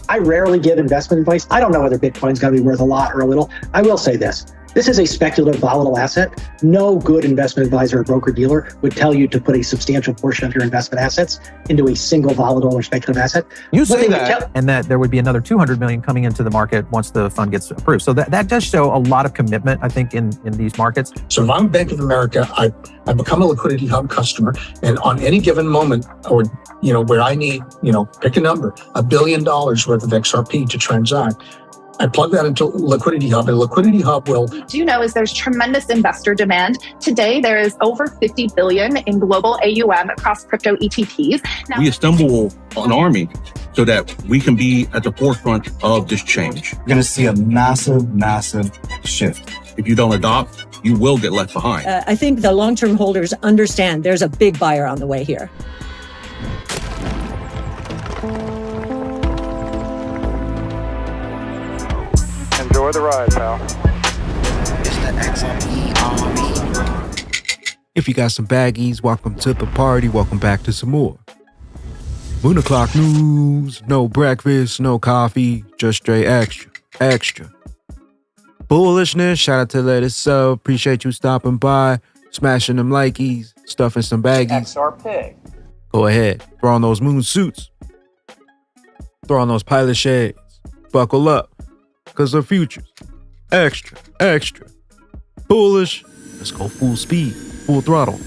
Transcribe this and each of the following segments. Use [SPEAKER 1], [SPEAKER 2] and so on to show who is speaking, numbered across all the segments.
[SPEAKER 1] I rarely give investment advice. I don't know whether Bitcoin's going to be worth a lot or a little. I will say this. This is a speculative, volatile asset. No good investment advisor or broker-dealer would tell you to put a substantial portion of your investment assets into a single volatile or speculative asset.
[SPEAKER 2] You say that, and that there would be another 200 million coming into the market once the fund gets approved. So that does show a lot of commitment, I think, in these markets.
[SPEAKER 3] So if I'm Bank of America, I become a liquidity hub customer, and on any given moment, or where I need, pick a number, $1 billion worth of XRP to transact, I plug that into Liquidity Hub, and Liquidity Hub will...
[SPEAKER 4] Do you know is there's tremendous investor demand. Today, there is over 50 billion in global AUM across crypto ETPs.
[SPEAKER 5] Now, we assemble an army so that we can be at the forefront of this change.
[SPEAKER 6] You're going to see a massive shift.
[SPEAKER 5] If you don't adopt, you will get left behind.
[SPEAKER 7] I think the long-term holders understand there's a big buyer on the way here.
[SPEAKER 8] Enjoy the ride, pal.
[SPEAKER 9] It's the XRP Army.
[SPEAKER 10] If you got some baggies, welcome to the party. Welcome back to some more Moon O'Clock News. No breakfast, no coffee, just straight extra. Bullishness. Shout out to Let It Sub. Appreciate you stopping by, smashing them likies, stuffing some baggies.
[SPEAKER 8] XRP.
[SPEAKER 10] Go ahead, throw on those moon suits, throw on those pilot shades, buckle up, cause the future's extra bullish. Let's go full speed, full throttle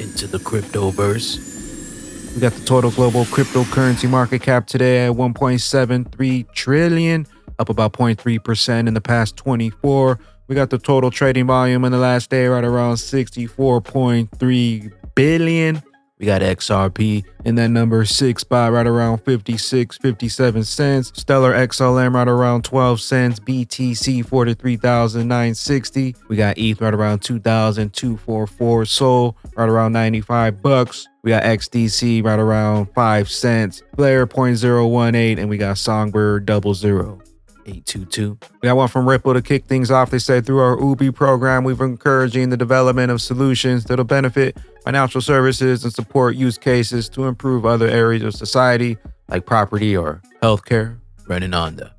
[SPEAKER 10] into the cryptoverse. We got the total global cryptocurrency market cap today at 1.73 trillion, up about 0.3% in the past 24. We got the total trading volume in the last day right around 64.3 billion. We got XRP in that number 6 spot right around 57 cents. Stellar XLM right around 12 cents. BTC 43,960. We got ETH right around 2,244. Sol right around 95 bucks. We got XDC right around 5 cents. Flare 0.018, and we got Songbird 00822. We got one from Ripple to kick things off. They say through our UBI program, we've encouraging the development of solutions that'll benefit financial services and support use cases to improve other areas of society like property or healthcare. Running on the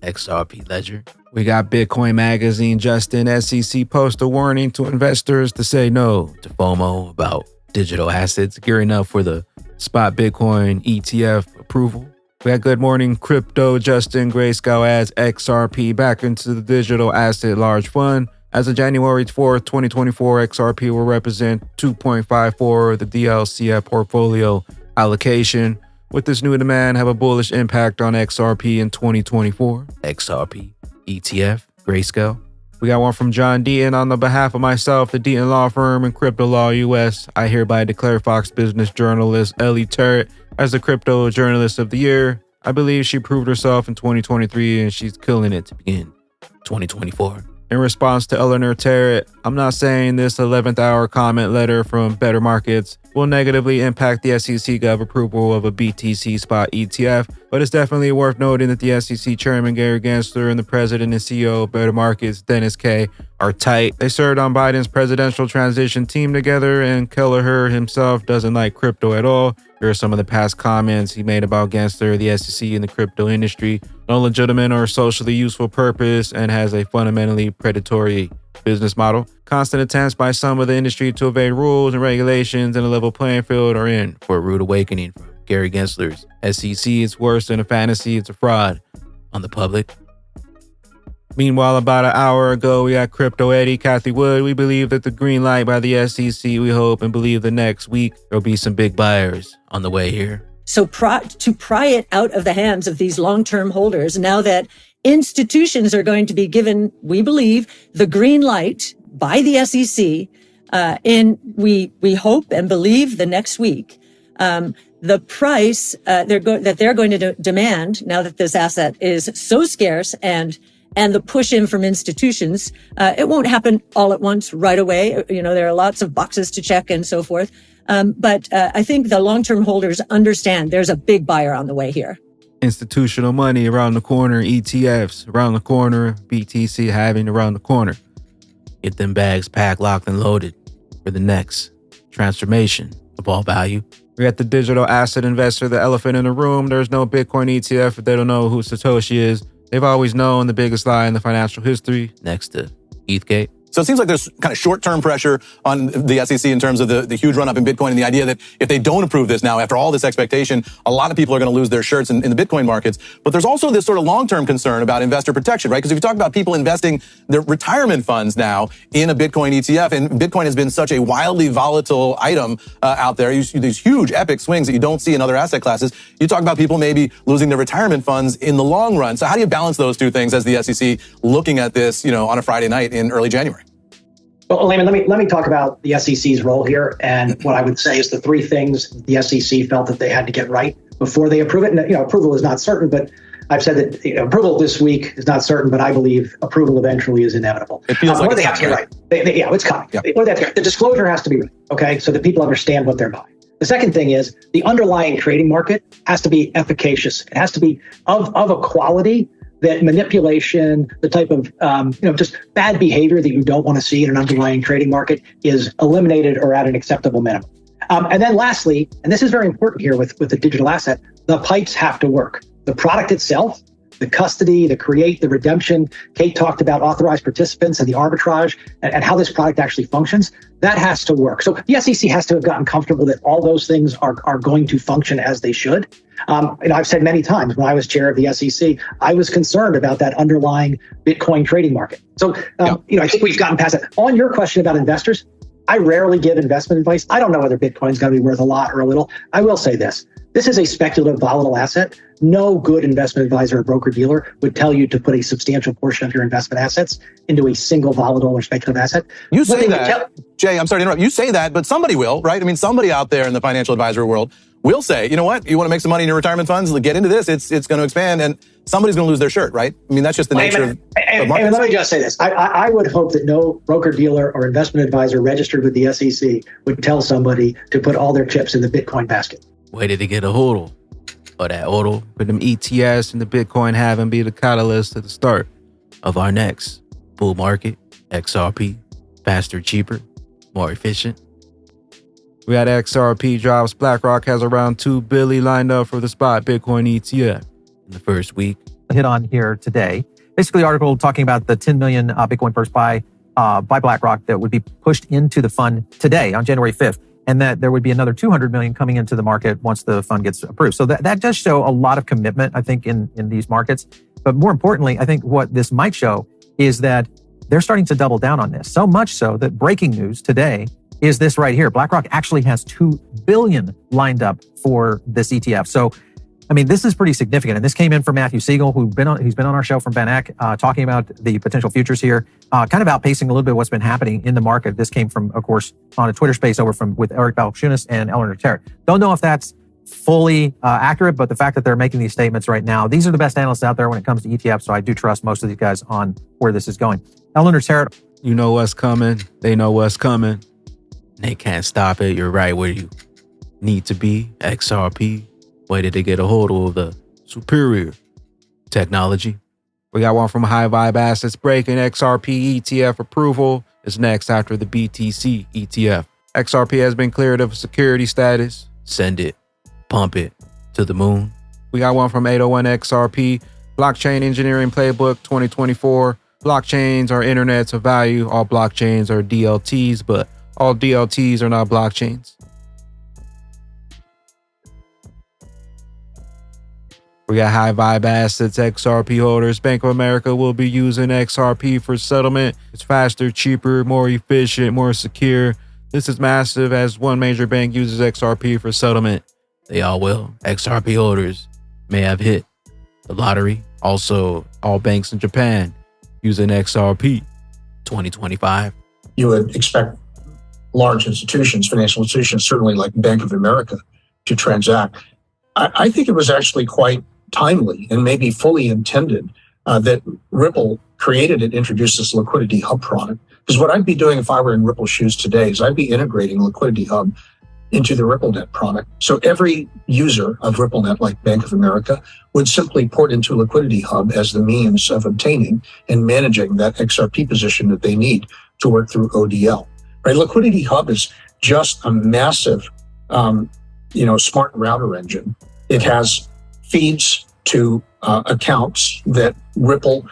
[SPEAKER 10] XRP ledger. We got Bitcoin Magazine Justin SEC post a warning to investors to say no to FOMO about digital assets, gearing up for the spot Bitcoin ETF approval. We got Good Morning Crypto Justin Grayscale adds XRP back into the digital asset large fund. As of January 4th, 2024, XRP will represent 2.54 of the DLCF portfolio allocation. With this new demand, have a bullish impact on XRP in 2024. XRP ETF Grayscale. We got one from John Deaton. On the behalf of myself, the Deaton Law Firm, and Crypto Law US, I hereby declare Fox Business journalist Ellie Turret as the Crypto Journalist of the Year. I believe she proved herself in 2023 and she's killing it to begin 2024. In response to Eleanor Terrett, I'm not saying this 11th hour comment letter from Better Markets will negatively impact the SEC Gov approval of a BTC spot ETF, but it's definitely worth noting that the SEC Chairman Gary Gensler and the President and CEO of Better Markets, Dennis Kaye, are tight. They served on Biden's presidential transition team together, and Kelleher himself doesn't like crypto at all. Here are some of the past comments he made about Gensler, the SEC, and the crypto industry. No legitimate or socially useful purpose, and has a fundamentally predatory business model. Constant attempts by some of the industry to evade rules and regulations and a level playing field are in for a rude awakening from Gary Gensler's SEC. It's worse than a fantasy, it's a fraud on the public. Meanwhile, about an hour ago, we got Crypto Eddie, Kathy Wood. We believe that the green light by the SEC, we hope and believe the next week there'll be some big buyers on the way here.
[SPEAKER 7] So to pry it out of the hands of these long-term holders, now that institutions are going to be given, we believe, the green light by the SEC, we hope and believe the next week, the price that they're going to demand, now that this asset is so scarce and the push in from institutions, it won't happen all at once right away. There are lots of boxes to check and so forth. But I think the long-term holders understand there's a big buyer on the way here.
[SPEAKER 10] Institutional money around the corner, ETFs around the corner, BTC having around the corner. Get them bags packed, locked, and loaded for the next transformation of all value. We got the digital asset investor, the elephant in the room. There's no Bitcoin ETF if they don't know who Satoshi is. They've always known the biggest lie in the financial history, next to ETHgate.
[SPEAKER 11] So it seems like there's kind of short-term pressure on the SEC in terms of the huge run-up in Bitcoin and the idea that if they don't approve this now, after all this expectation, a lot of people are going to lose their shirts in the Bitcoin markets. But there's also this sort of long-term concern about investor protection, right? Because if you talk about people investing their retirement funds now in a Bitcoin ETF, and Bitcoin has been such a wildly volatile item out there, you see these huge epic swings that you don't see in other asset classes. You talk about people maybe losing their retirement funds in the long run. So how do you balance those two things as the SEC looking at this, on a Friday night in early January?
[SPEAKER 1] Well, Layman, let me talk about the SEC's role here. And what I would say is the three things the SEC felt that they had to get right before they approve it. And, approval is not certain, but I've said that approval this week is not certain, but I believe approval eventually is inevitable.
[SPEAKER 11] It feels like
[SPEAKER 1] what do they have to get right? It's coming.
[SPEAKER 11] Yep.
[SPEAKER 1] What do they have to get? The disclosure has to be right, okay, so that people understand what they're buying. The second thing is the underlying trading market has to be efficacious. It has to be of a quality that manipulation, the type of just bad behavior that you don't want to see in an underlying trading market is eliminated or at an acceptable minimum. And then lastly, and this is very important here with the digital asset, the pipes have to work. The product itself, the custody, the create, the redemption. Kate talked about authorized participants and the arbitrage and how this product actually functions. That has to work. So the SEC has to have gotten comfortable that all those things are going to function as they should. I've said many times when I was chair of the SEC, I was concerned about that underlying Bitcoin trading market. So, I think we've gotten past that. On your question about investors, I rarely give investment advice. I don't know whether Bitcoin's going to be worth a lot or a little. I will say this. This is a speculative, volatile asset. No good investment advisor or broker-dealer would tell you to put a substantial portion of your investment assets into a single volatile or speculative asset.
[SPEAKER 11] You say that, Jay, I'm sorry to interrupt. You say that, but somebody will, right? I mean, somebody out there in the financial advisory world will say, you know what? You want to make some money in your retirement funds? Get into this. It's going to expand, and somebody's going to lose their shirt, right? I mean, that's just the nature of markets.
[SPEAKER 1] Let me just say this. I would hope that no broker-dealer or investment advisor registered with the SEC would tell somebody to put all their chips in the Bitcoin basket.
[SPEAKER 10] Where did they get a HODL? Or that HODL for them ETFs and the Bitcoin halving be the catalyst at the start of our next bull market. XRP, faster, cheaper, more efficient. We had XRP drops. BlackRock has around $2 billion lined up for the spot Bitcoin ETF in the first week.
[SPEAKER 2] Hit on here today. Basically, the article talking about the 10 million Bitcoin first buy by BlackRock that would be pushed into the fund today on January 5th. And that there would be another 200 million coming into the market once the fund gets approved. So that does show a lot of commitment, I think, in these markets. But more importantly, I think what this might show is that they're starting to double down on this. So much so that breaking news today is this right here. BlackRock actually has 2 billion lined up for this ETF. So, I mean, this is pretty significant. And this came in from Matthew Siegel, he's been on our show from Ben Eck, talking about the potential futures here, kind of outpacing a little bit what's been happening in the market. This came from, of course, on a Twitter space with Eric Balchunas and Eleanor Terrett. Don't know if that's fully accurate, but the fact that they're making these statements right now, these are the best analysts out there when it comes to ETFs. So I do trust most of these guys on where this is going. Eleanor Terrett.
[SPEAKER 10] You know what's coming. They know what's coming. They can't stop it. You're right where you need to be. XRP. Where did they get a hold of the superior technology? We got one from High Vibe Assets breaking. XRP ETF approval is next after the BTC ETF. XRP has been cleared of security status. Send it, pump it to the moon. We got one from 801 XRP. Blockchain Engineering Playbook 2024. Blockchains are internets of value. All blockchains are DLTs, but all DLTs are not blockchains. We got High Vibe Assets, XRP holders. Bank of America will be using XRP for settlement. It's faster, cheaper, more efficient, more secure. This is massive as one major bank uses XRP for settlement. They all will. XRP holders may have hit the lottery. Also, all banks in Japan using XRP 2025.
[SPEAKER 3] You would expect large institutions, financial institutions, certainly like Bank of America, to transact. I think it was actually quite timely and maybe fully intended that Ripple created and introduced this Liquidity Hub product. Because what I'd be doing if I were in Ripple's shoes today is I'd be integrating Liquidity Hub into the RippleNet product. So every user of RippleNet, like Bank of America, would simply port into Liquidity Hub as the means of obtaining and managing that XRP position that they need to work through HODL. Right? Liquidity Hub is just a massive smart router engine. It has feeds to accounts that Ripple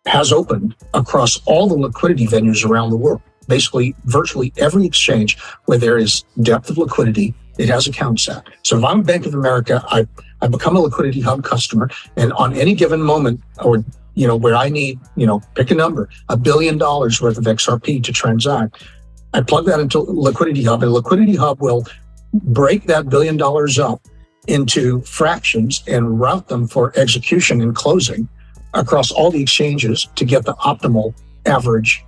[SPEAKER 3] has opened across all the liquidity venues around the world. Basically, virtually every exchange where there is depth of liquidity, it has accounts at. So if I'm Bank of America, I become a Liquidity Hub customer, and on any given moment, or where I need, pick a number, $1 billion worth of XRP to transact, I plug that into Liquidity Hub, and Liquidity Hub will break that $1 billion up into fractions and route them for execution and closing across all the exchanges to get the optimal average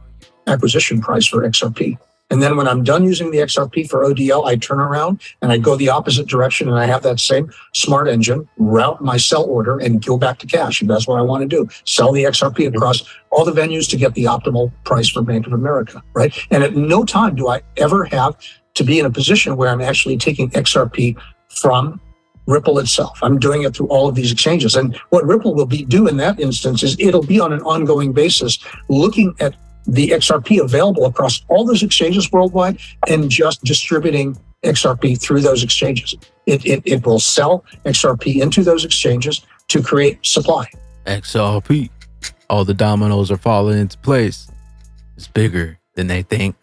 [SPEAKER 3] acquisition price for XRP. And then when I'm done using the XRP for ODL, I turn around and I go the opposite direction, and I have that same smart engine route my sell order and go back to cash. And that's what I want to do. Sell the XRP across all the venues to get the optimal price for Bank of America, right? And at no time do I ever have to be in a position where I'm actually taking XRP from Ripple itself. I'm doing it through all of these exchanges. And what Ripple will do in that instance is it'll be on an ongoing basis looking at the XRP available across all those exchanges worldwide and just distributing XRP through those exchanges. It will sell XRP into those exchanges to create supply.
[SPEAKER 10] XRP. All the dominoes are falling into place. It's bigger than they think.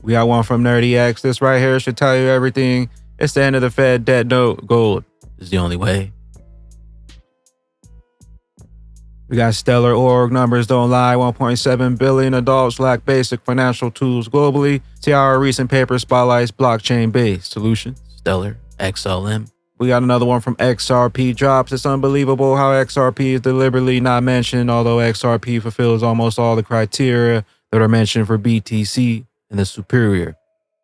[SPEAKER 10] We got one from Nerdy X. This right here should tell you everything. It's the end of the Fed debt note. Gold is the only way. We got Stellar Org. Numbers don't lie. 1.7 billion adults lack basic financial tools globally. See how our recent paper spotlights blockchain-based solutions. Stellar XLM. We got another one from XRP Drops. It's unbelievable how XRP is deliberately not mentioned, although XRP fulfills almost all the criteria that are mentioned for BTC and the superior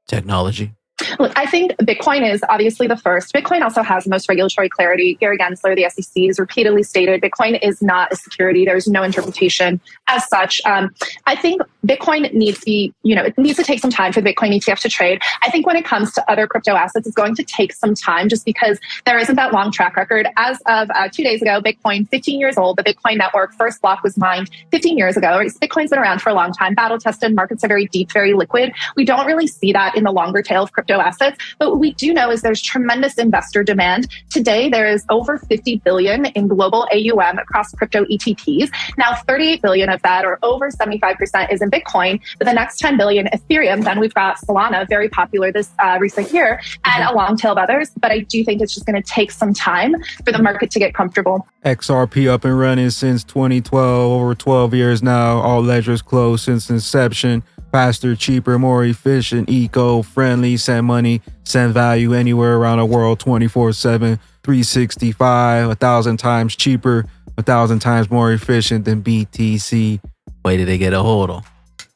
[SPEAKER 10] technology.
[SPEAKER 4] Look, I think Bitcoin is obviously the first. Bitcoin also has the most regulatory clarity. Gary Gensler, the SEC, has repeatedly stated Bitcoin is not a security. There's no interpretation as such. I think Bitcoin needs to be, it needs to take some time for the Bitcoin ETF to trade. I think when it comes to other crypto assets, it's going to take some time just because there isn't that long track record. As of 2 days ago, Bitcoin, 15 years old, the Bitcoin network first block was mined 15 years ago. Bitcoin's been around for a long time, battle tested, markets are very deep, very liquid. We don't really see that in the longer tail of crypto assets, but what we do know is there's tremendous investor demand. Today, there is over 50 billion in global AUM across crypto ETPs. Now, 38 billion of that, or over 75%, is in Bitcoin, but the next 10 billion Ethereum. Then we've got Solana, very popular this recent year, and a long tail of others. But I do think it's just going to take some time for the market to get comfortable.
[SPEAKER 10] XRP up and running since 2012, over 12 years now. All ledgers closed since inception. Faster, cheaper, more efficient, eco-friendly. Send money, send value anywhere around the world 24/7, 365, 1,000 times cheaper, 1,000 times more efficient than BTC. Wait till they get a hold of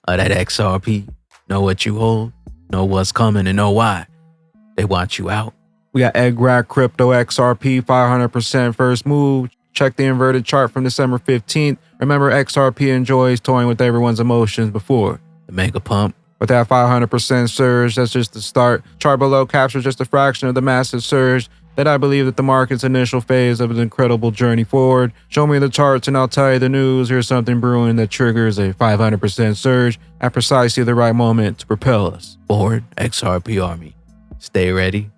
[SPEAKER 10] that XRP. Know what you hold, know what's coming, and know why. They want you out. We got Egg Crypto XRP, 500% first move. Check the inverted chart from December 15th. Remember, XRP enjoys toying with everyone's emotions before the mega pump. With that 500% surge, that's just the start. Chart below captures just a fraction of the massive surge that I believe that the market's initial phase of an incredible journey forward. Show me the charts and I'll tell you the news. Here's something brewing that triggers a 500% surge at precisely the right moment to propel us forward. XRP Army, stay ready.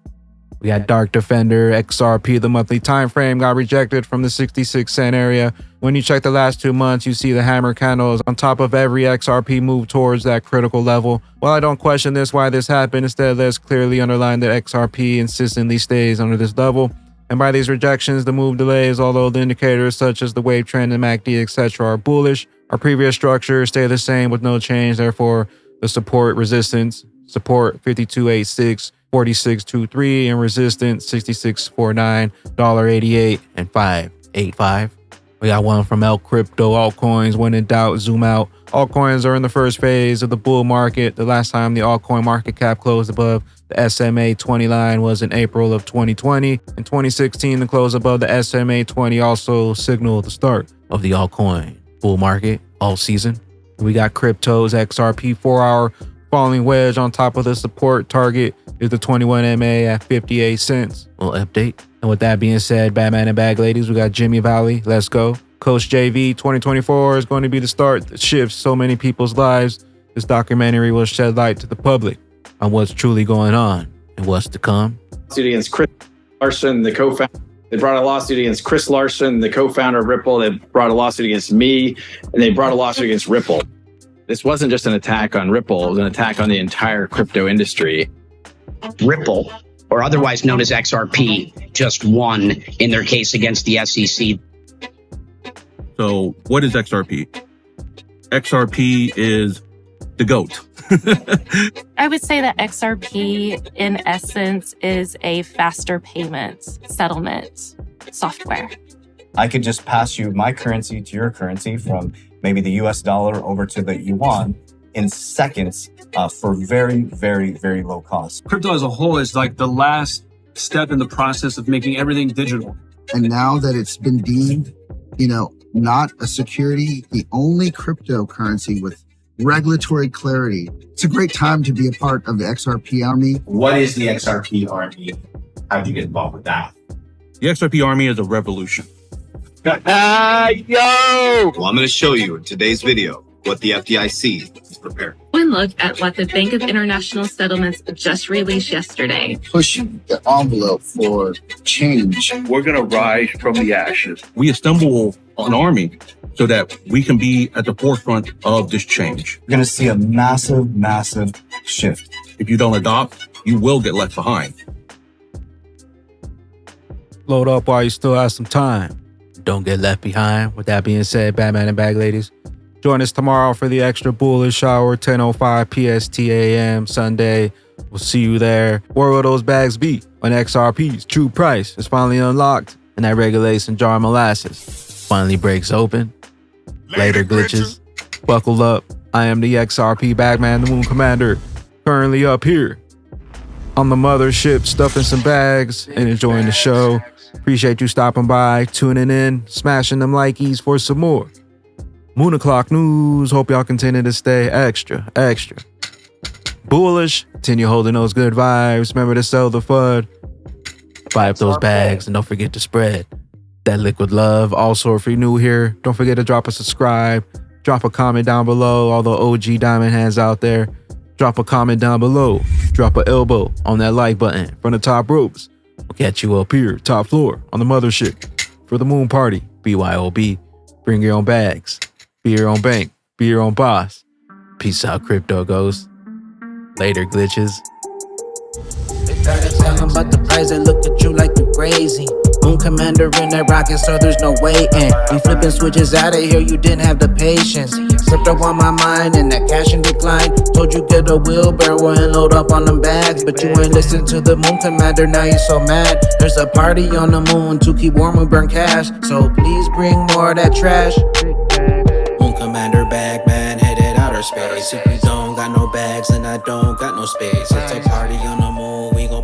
[SPEAKER 10] We got Dark Defender, XRP. The monthly time frame got rejected from the 66 cent area. When you check the last 2 months, you see the hammer candles on top of every XRP move towards that critical level. While I don't question why this happened, instead let's clearly underline that XRP consistently stays under this level. And by these rejections, the move delays, although the indicators such as the wave trend and MACD, etc. are bullish, our previous structures stay the same with no change. Therefore, the support, resistance, support 5286, 4623, and resistance 6649, $1.88, and 585. We got one from El Crypto. Altcoins, when in doubt, zoom out. Altcoins are in the first phase of the bull market. The last time the altcoin market cap closed above the SMA 20 line was in April of 2020. In 2016, the close above the SMA 20 also signaled the start of the altcoin bull market all season. We got Crypto's XRP 4-hour falling wedge on top of the support target is the 21 MA at 58 cents. We'll update. And with that being said, Batman and Bag Ladies, we got Jimmy Valley. Let's go. Coach JV 2024 is going to be the start that shifts so many people's lives. This documentary will shed light to the public on what's truly going on and what's to come.
[SPEAKER 12] lawsuit against Chris Larson, the co-founder. They brought a lawsuit against Chris Larson, the co-founder of Ripple. They brought a lawsuit against me, and they brought a lawsuit against Ripple. This wasn't just an attack on Ripple, it was an attack on the entire crypto industry.
[SPEAKER 13] Ripple, or otherwise known as XRP, just won in their case against the SEC.
[SPEAKER 5] So what is XRP? XRP is the GOAT.
[SPEAKER 14] I would say that XRP, in essence, is a faster payment settlement software.
[SPEAKER 6] I could just pass you my currency to your currency from maybe the US dollar over to the yuan in seconds for very, very, very low cost.
[SPEAKER 15] Crypto as a whole is like the last step in the process of making everything digital.
[SPEAKER 16] And now that it's been deemed, not a security, the only cryptocurrency with regulatory clarity, it's a great time to be a part of the XRP army.
[SPEAKER 17] What is the XRP army? How did you get involved with that?
[SPEAKER 5] The XRP army is a revolution.
[SPEAKER 17] Yo! Well, I'm going to show you in today's video what the FDIC is prepared.
[SPEAKER 14] One look at what the Bank of International Settlements just released yesterday.
[SPEAKER 16] Pushing the envelope for change.
[SPEAKER 5] We're going to rise from the ashes. We assemble an army so that we can be at the forefront of this change.
[SPEAKER 6] You're going to see a massive, massive shift.
[SPEAKER 5] If you don't adopt, you will get left behind.
[SPEAKER 10] Load up while you still have some time. Don't get left behind. With that being said, Batman and Bag Ladies, join us tomorrow for the extra bullish hour, 10:05 PST AM Sunday. We'll see you there. Where will those bags be when XRP's true price is finally unlocked and that regulation jar of molasses finally breaks open? Later, glitches. Buckle up. I am the XRP Bagman, the Moon Commander, currently up here on the mothership, stuffing some bags and enjoying the show. Appreciate you stopping by, tuning in, smashing them likies for some more Moon O'Clock News. Hope y'all continue to stay extra, extra bullish. Continue holding those good vibes. Remember to sell the FUD. Buy up those bags and don't forget to spread that liquid love. Also, if you're new here, don't forget to drop a subscribe. Drop a comment down below. All the OG diamond hands out there, drop a comment down below. Drop an elbow on that like button from the top ropes. We'll catch you up here, top floor, on the mothership for the moon party. BYOB. Bring your own bags. Be your own bank. Be your own boss. Peace out, crypto ghosts. Later, glitches.
[SPEAKER 9] Tell them about the price, they look at you like you're crazy. Moon Commander in that rocket, so there's no way in. We flipping switches out of here, you didn't have the patience. Slipped up on my mind and that cash in decline. Told you get a wheelbarrow and load up on them bags, but you ain't listen to the Moon Commander, now you so mad. There's a party on the moon to keep warm, we burn cash, so please bring more of that trash. Moon Commander bag man headed outer space. If you don't got no bags, then I don't got no space. It's a party on the moon, we gon'